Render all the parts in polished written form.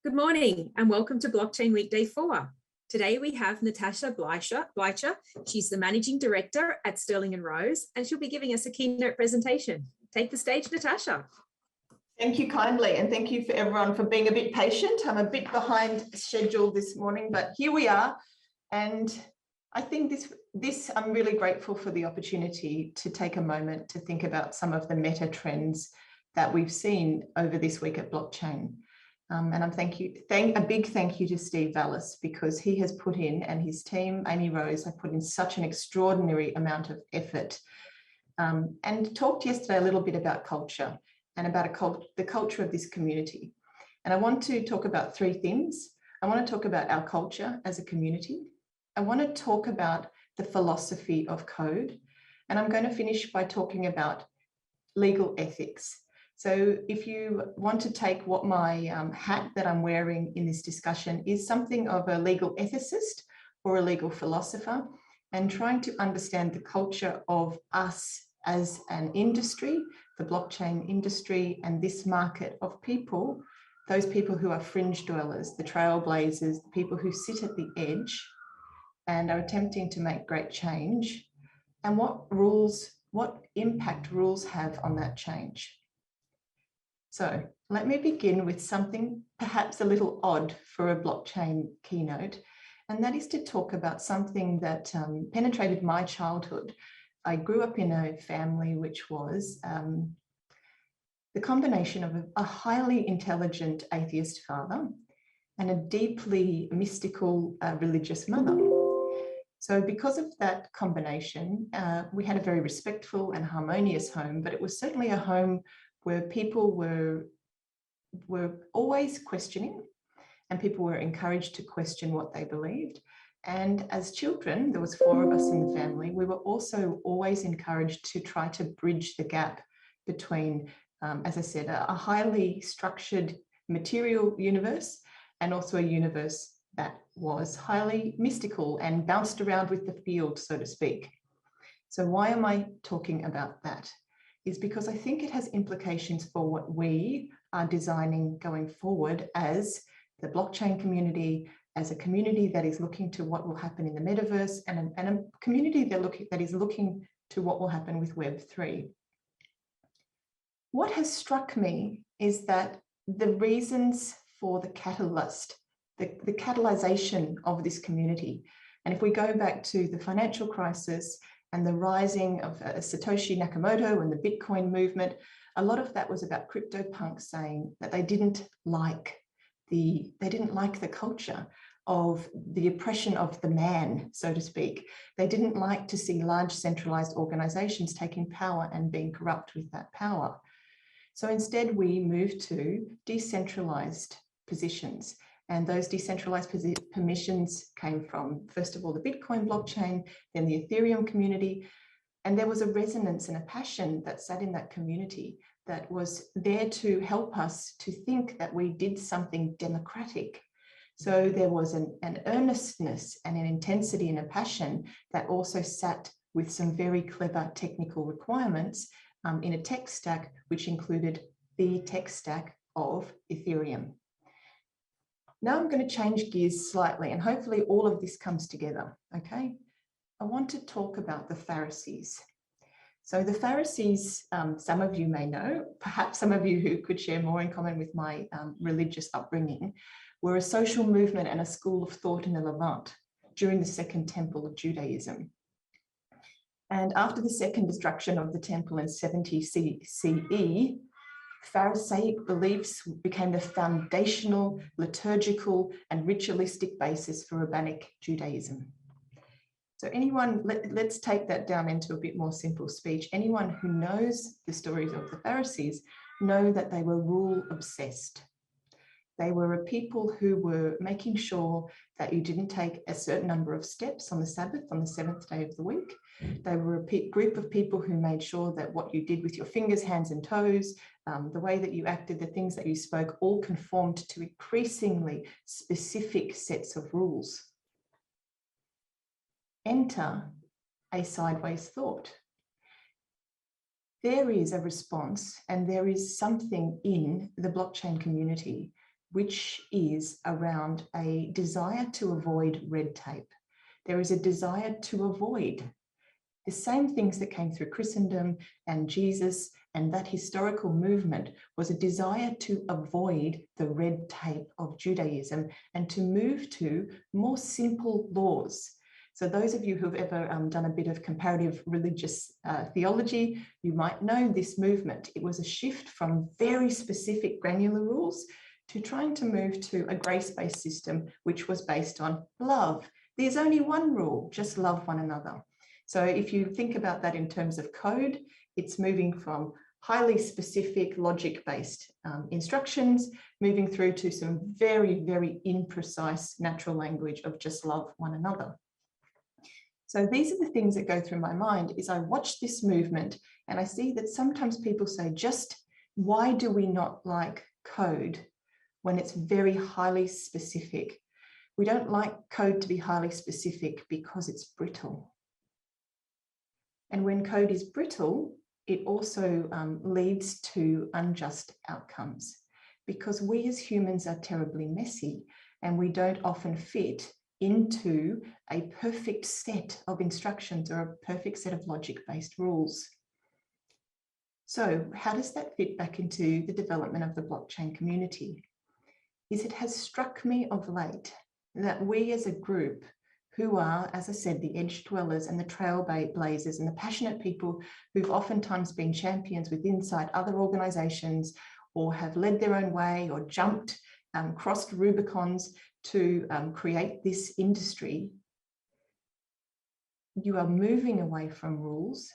Good morning and welcome to Blockchain Week Day 4. Today we have Natasha Blycha. She's the Managing Director at Stirling and Rose, and she'll be giving us a keynote presentation. Take the stage, Natasha. Thank you kindly, and thank you for everyone for being a bit patient. I'm a bit behind schedule this morning, but here we are. And I think I'm really grateful for the opportunity to take a moment to think about some of the meta trends that we've seen over this week at blockchain. And a big thank you to Steve Vallis, because he has put in, and his team, Amy Rose, have put in such an extraordinary amount of effort. And talked yesterday a little bit about culture and about the culture of this community. And I want to talk about three things. I want to talk about our culture as a community. I want to talk about the philosophy of code. And I'm going to finish by talking about legal ethics. So if you want to take what my hat that I'm wearing in this discussion is something of a legal ethicist or a legal philosopher, and trying to understand the culture of us as an industry, the blockchain industry, and this market of people, those people who are fringe dwellers, the trailblazers, the people who sit at the edge and are attempting to make great change, and what impact rules have on that change. So let me begin with something perhaps a little odd for a blockchain keynote, and that is to talk about something that penetrated my childhood. I grew up in a family which was the combination of a highly intelligent atheist father and a deeply mystical religious mother. So because of that combination, we had a very respectful and harmonious home, but it was certainly a home where people were always questioning, and people were encouraged to question what they believed. And as children, there was 4 of us in the family, we were also always encouraged to try to bridge the gap between, as I said, a highly structured material universe and also a universe that was highly mystical and bounced around with the field, so to speak. So why am I talking about that? Is because I think it has implications for what we are designing going forward as the blockchain community, as a community that is looking to what will happen in the metaverse, and a community that is looking to what will happen with Web3. What has struck me is that the reasons for the catalyst, the catalyzation of this community, and if we go back to the financial crisis and the rising of Satoshi Nakamoto and the Bitcoin movement, a lot of that was about CryptoPunks saying that they didn't like the culture of the oppression of the man, so to speak. They didn't like to see large centralized organizations taking power and being corrupt with that power. So instead, we moved to decentralized positions. And those decentralized permissions came from, first of all, the Bitcoin blockchain, then the Ethereum community. And there was a resonance and a passion that sat in that community that was there to help us to think that we did something democratic. So there was an earnestness and an intensity and a passion that also sat with some very clever technical requirements in a tech stack, which included the tech stack of Ethereum. Now I'm going to change gears slightly, and hopefully all of this comes together, okay? I want to talk about the Pharisees. So the Pharisees, some of you may know, perhaps some of you who could share more in common with my religious upbringing, were a social movement and a school of thought in the Levant during the Second Temple of Judaism. And after the second destruction of the temple in 70 CE, Pharisaic beliefs became the foundational, liturgical, and ritualistic basis for rabbinic Judaism. So let's take that down into a bit more simple speech. Anyone who knows the stories of the Pharisees know that they were rule obsessed. They were a people who were making sure that you didn't take a certain number of steps on the Sabbath, on the 7th day of the week. They were a group of people who made sure that what you did with your fingers, hands, and toes, the way that you acted, the things that you spoke, all conformed to increasingly specific sets of rules. Enter a sideways thought. There is a response, and there is something in the blockchain community which is around a desire to avoid red tape. There is a desire to avoid the same things that came through Christendom and Jesus, and that historical movement was a desire to avoid the red tape of Judaism and to move to more simple laws. So those of you who've ever done a bit of comparative religious theology, you might know this movement. It was a shift from very specific granular rules to trying to move to a grace-based system, which was based on love. There's only one rule, just love one another. So if you think about that in terms of code, it's moving from highly specific logic-based instructions, moving through to some very, very imprecise natural language of just love one another. So these are the things that go through my mind as I watch this movement, and I see that sometimes people say, just why do we not like code when it's very highly specific? We don't like code to be highly specific because it's brittle. And when code is brittle, it also leads to unjust outcomes, because we as humans are terribly messy and we don't often fit into a perfect set of instructions or a perfect set of logic-based rules. So how does that fit back into the development of the blockchain community? It has struck me of late that we as a group who are, as I said, the edge dwellers and the trailblazers and the passionate people who've oftentimes been champions with inside other organizations or have led their own way or jumped, crossed Rubicons to create this industry. You are moving away from rules,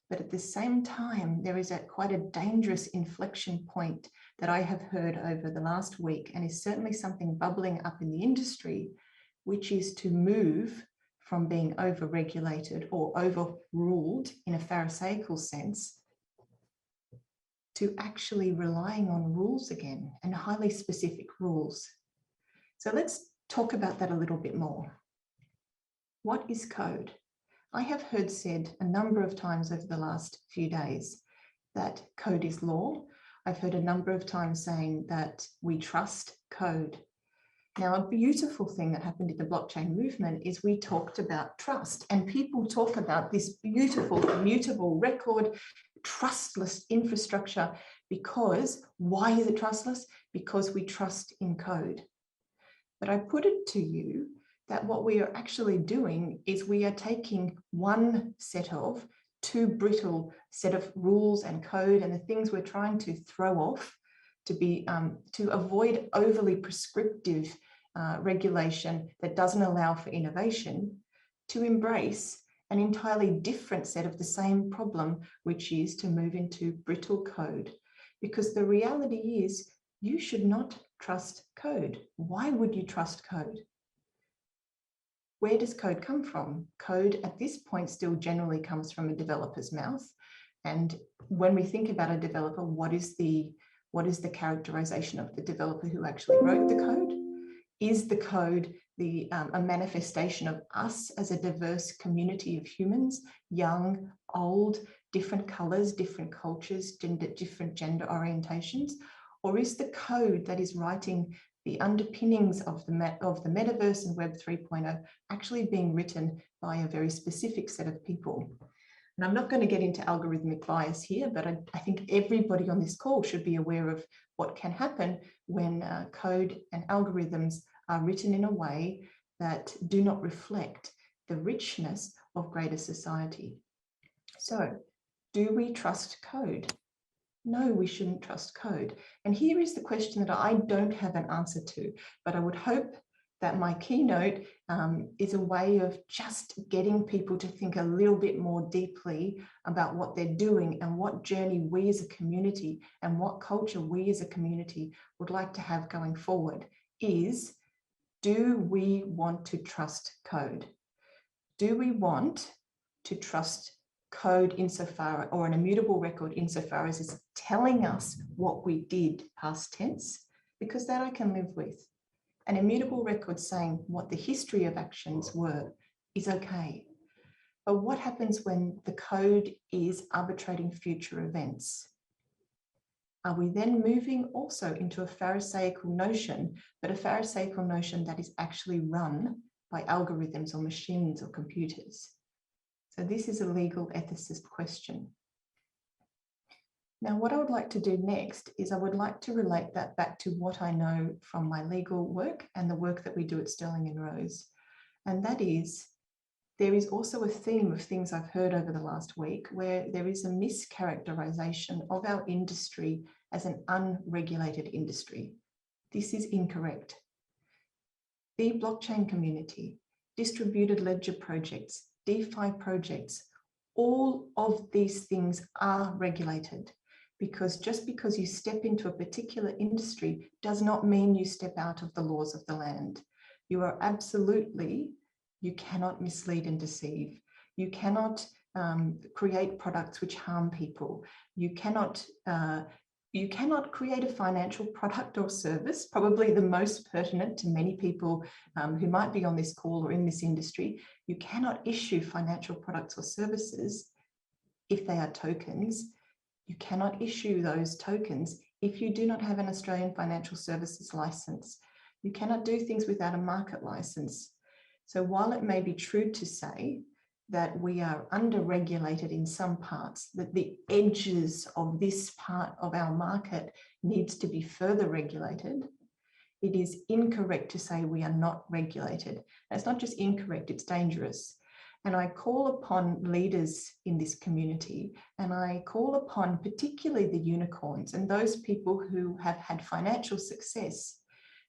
but at the same time, there is quite a dangerous inflection point that I have heard over the last week, and is certainly something bubbling up in the industry, which is to move from being over-regulated or overruled in a pharisaical sense to actually relying on rules again, and highly specific rules. So let's talk about that a little bit more. What is code? I have heard said a number of times over the last few days that code is law. I've heard a number of times saying that we trust code. Now, a beautiful thing that happened in the blockchain movement is we talked about trust, and people talk about this beautiful, immutable record, trustless infrastructure, because why is it trustless? Because we trust in code. But I put it to you that what we are actually doing is we are taking one set of too brittle set of rules and code and the things we're trying to throw off to be to avoid overly prescriptive regulation that doesn't allow for innovation, to embrace an entirely different set of the same problem, which is to move into brittle code. Because the reality is you should not trust code. Why would you trust code? Where does code come from? Code at this point still generally comes from a developer's mouth. And when we think about a developer, what is the characterization of the developer who actually wrote the code? Is the code a manifestation of us as a diverse community of humans, young, old, different colors, different cultures, different gender orientations? Or is the code that is writing the underpinnings of the metaverse and Web 3.0 actually being written by a very specific set of people? And I'm not going to get into algorithmic bias here, but I think everybody on this call should be aware of what can happen when code and algorithms are written in a way that do not reflect the richness of greater society. So, do we trust code? No, we shouldn't trust code. And here is the question that I don't have an answer to, but I would hope that my keynote is a way of just getting people to think a little bit more deeply about what they're doing and what journey we as a community and what culture we as a community would like to have going forward is, do we want to trust code? Do we want to trust code insofar, or an immutable record insofar as it's telling us what we did past tense? Because that I can live with. An immutable record saying what the history of actions were is okay. But what happens when the code is arbitrating future events? Are we then moving also into a Pharisaical notion, but a Pharisaical notion that is actually run by algorithms or machines or computers? So this is a legal ethicist question. Now, what I would like to do next is I would like to relate that back to what I know from my legal work and the work that we do at Stirling and Rose. And that is, there is also a theme of things I've heard over the last week where there is a mischaracterization of our industry as an unregulated industry. This is incorrect. The blockchain community, distributed ledger projects, DeFi projects, all of these things are regulated, because just because you step into a particular industry does not mean you step out of the laws of the land. You are absolutely, you cannot mislead and deceive. You cannot create products which harm people. You cannot create a financial product or service, probably the most pertinent to many people who might be on this call or in this industry. You cannot issue financial products or services if they are tokens. You cannot issue those tokens if you do not have an Australian financial services license. You cannot do things without a market license. So while it may be true to say that we are under-regulated in some parts, that the edges of this part of our market needs to be further regulated, it is incorrect to say we are not regulated. And it's not just incorrect, it's dangerous. And I call upon leaders in this community, and I call upon particularly the unicorns and those people who have had financial success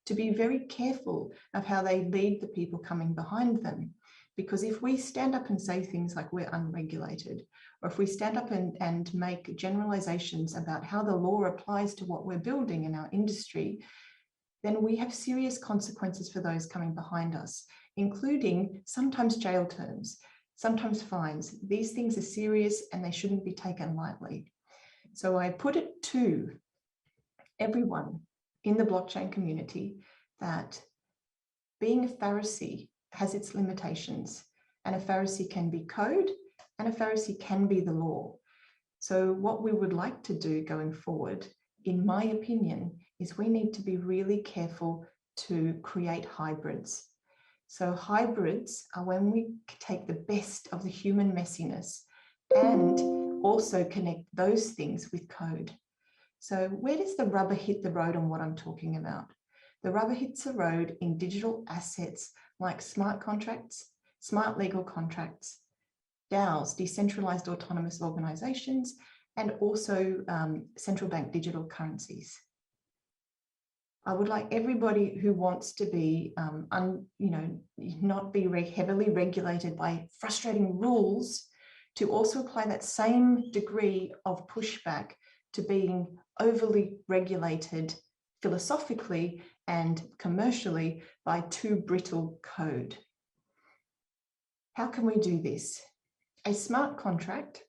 to be very careful of how they lead the people coming behind them. Because if we stand up and say things like we're unregulated, or if we stand up and make generalizations about how the law applies to what we're building in our industry, then we have serious consequences for those coming behind us, including sometimes jail terms, sometimes fines. These things are serious and they shouldn't be taken lightly. So I put it to everyone in the blockchain community that being a Pharisee has its limitations, and a Pharisee can be code and a Pharisee can be the law. So what we would like to do going forward, in my opinion, is we need to be really careful to create hybrids. So hybrids are when we take the best of the human messiness and also connect those things with code. So where does the rubber hit the road on what I'm talking about? The rubber hits the road in digital assets like smart contracts, smart legal contracts, DAOs, decentralized autonomous organizations, and also central bank digital currencies. I would like everybody who wants to be, not be heavily regulated by frustrating rules to also apply that same degree of pushback to being overly regulated philosophically and commercially by too brittle code. How can we do this? A smart contract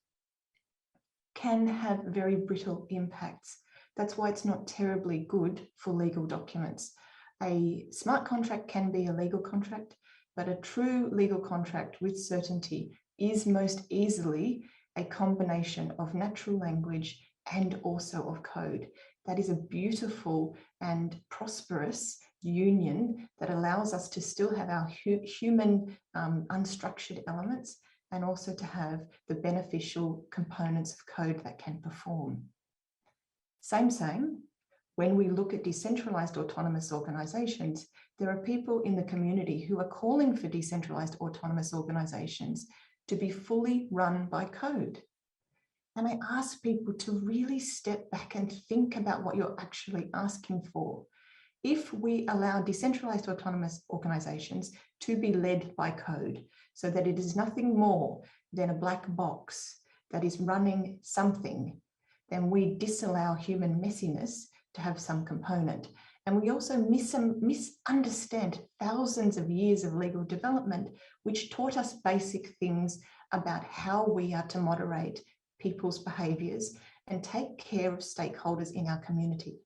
can have very brittle impacts. That's why it's not terribly good for legal documents. A smart contract can be a legal contract, but a true legal contract with certainty is most easily a combination of natural language and also of code. That is a beautiful and prosperous union that allows us to still have our human unstructured elements and also to have the beneficial components of code that can perform. Same, when we look at decentralized autonomous organizations, there are people in the community who are calling for decentralized autonomous organizations to be fully run by code. And I ask people to really step back and think about what you're actually asking for. If we allow decentralized autonomous organizations to be led by code, so that it is nothing more than a black box that is running something, then we disallow human messiness to have some component. And we also misunderstand thousands of years of legal development, which taught us basic things about how we are to moderate people's behaviours and take care of stakeholders in our community.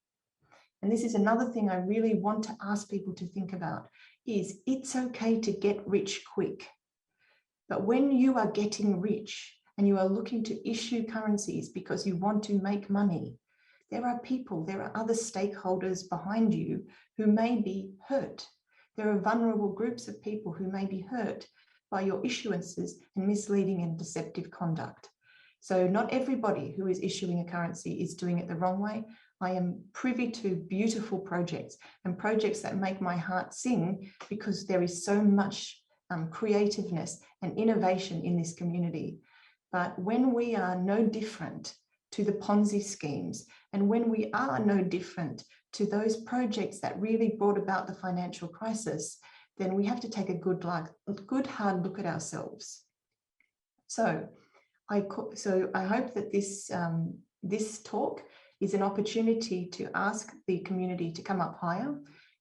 And this is another thing I really want to ask people to think about, is it's okay to get rich quick. But when you are getting rich and you are looking to issue currencies because you want to make money, there are people, there are other stakeholders behind you who may be hurt. There are vulnerable groups of people who may be hurt by your issuances and misleading and deceptive conduct. So not everybody who is issuing a currency is doing it the wrong way. I am privy to beautiful projects and projects that make my heart sing because there is so much creativeness and innovation in this community. But when we are no different to the Ponzi schemes, and when we are no different to those projects that really brought about the financial crisis, then we have to take a good hard look at ourselves. So I hope that this talk is an opportunity to ask the community to come up higher,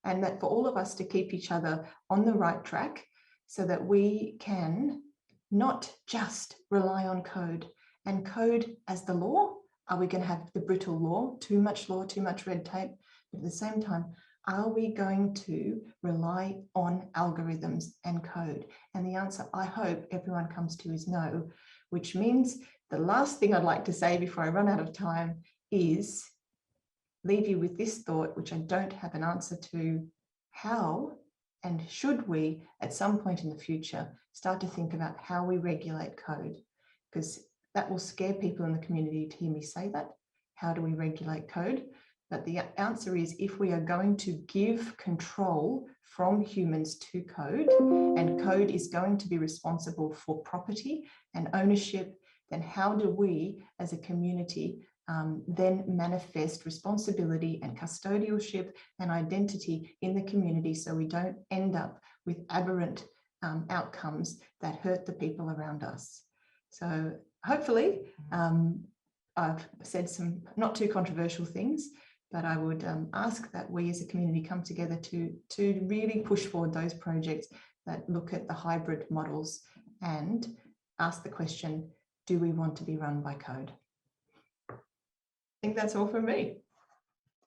and that for all of us to keep each other on the right track so that we can not just rely on code and code as the law. Are we going to have the brittle law, too much red tape? But at the same time, are we going to rely on algorithms and code? And the answer I hope everyone comes to is no, which means the last thing I'd like to say before I run out of time is leave you with this thought, which I don't have an answer to. How and should we at some point in the future start to think about how we regulate code? Because that will scare people in the community to hear me say that. How do we regulate code? But the answer is, if we are going to give control from humans to code, and code is going to be responsible for property and ownership, then how do we as a community then manifest responsibility and custodialship and identity in the community so we don't end up with aberrant outcomes that hurt the people around us? So hopefully I've said some not too controversial things, but I would ask that we as a community come together to really push forward those projects that look at the hybrid models and ask the question, do we want to be run by code? I think that's all from me.